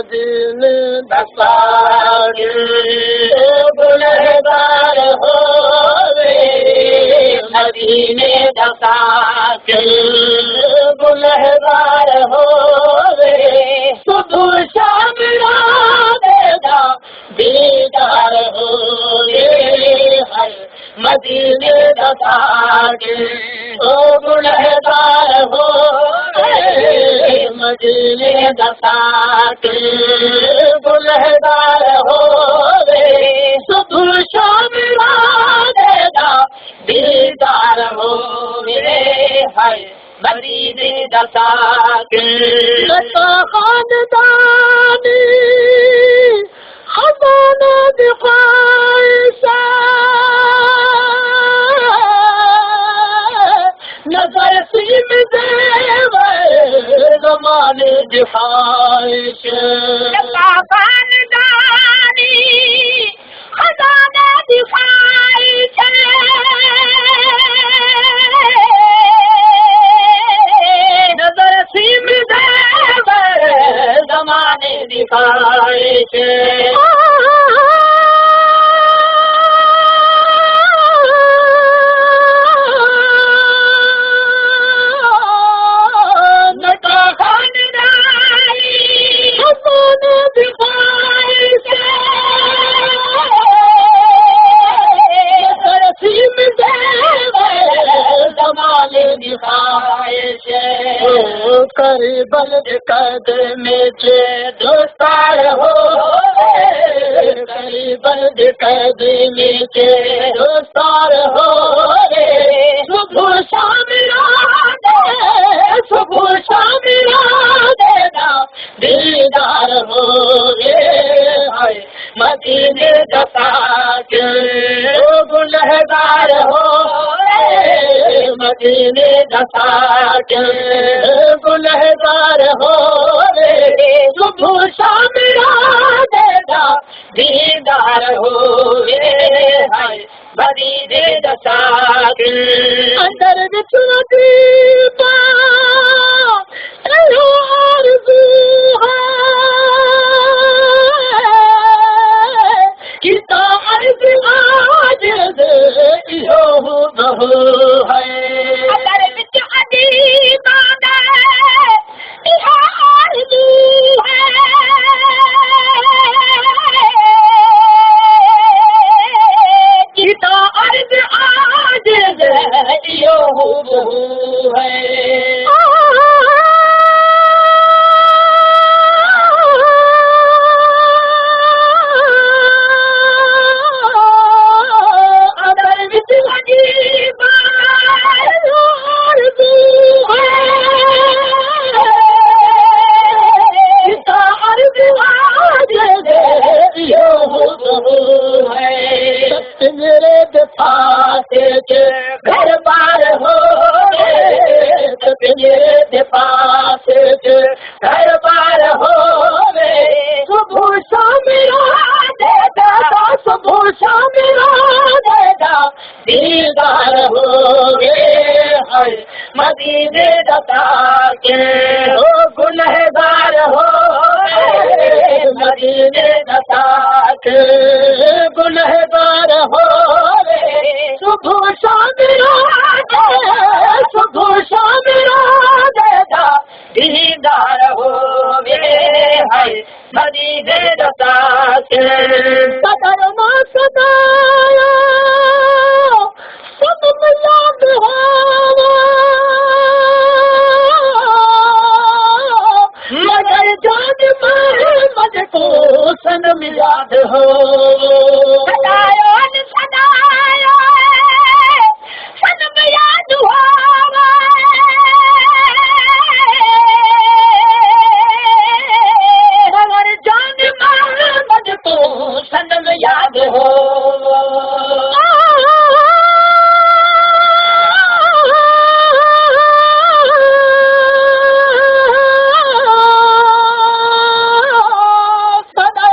मदीने दसागिर गुलहगार होवे मदीने दसागिर गुलहगार होवे सुबह शाम रात दीदार होवे हर मदीने दसागिर ओ गुलहगार होवे मदीने दसागिर गुलहगार होवे सुबह शाम रात दीदार होवे हर मदीने दसागिर खानदानी खजाना दिखाइशा नजर सीम देवे ज़माने दिखाइश खानदानी खजाना दिखाइश नजर सीम देवे ज़माने दिखाइश करीबल कदमे के दोस्तार हो करीबल कदमे के दोस्तार हो रे सुबह शाम देना दीदार हो रे हाय मदीने दसागिर गुलहगार हो मदीने दसागिर गुलहगार हो रे सुबह शाम देना दीदार हो रे हाय मदीने दसागिर अंदर विच दीपा आरज़ू है किता अर्ज़ आज इहो बहू है अंदर विच दीपा इहो आरज़ू है किता अर्ज़ आज इहो बहू है मेरे दिफाते के घर बार हो मेरे दिफाते के घर बार हो सुबह शाम देगा सुबह शाम देगा दीदार हो हर मदीने दसागिर हो गुलहगार हो मदीने दसागिर गुलहगार हो सुबह शाम देगा दीदार हो हर मदीने दसागिर सदर मां सदाया सब याद मगर जान मद को सनम याद हो सदायो सदायो सनम याद हो मगर जान मद को सनम याद हो सदा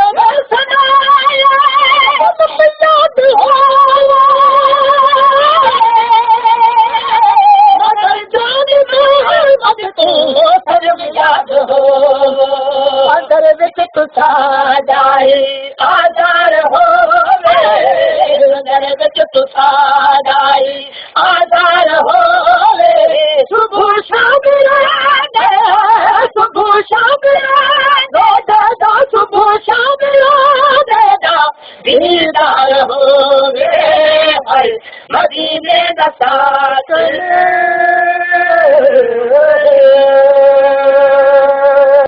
घर विच तुसाई आज़ार होवे सुबह शाम याद सुबह शाम दादा सुबह शाम दादा दीदार होवे हर मदीने दा साथ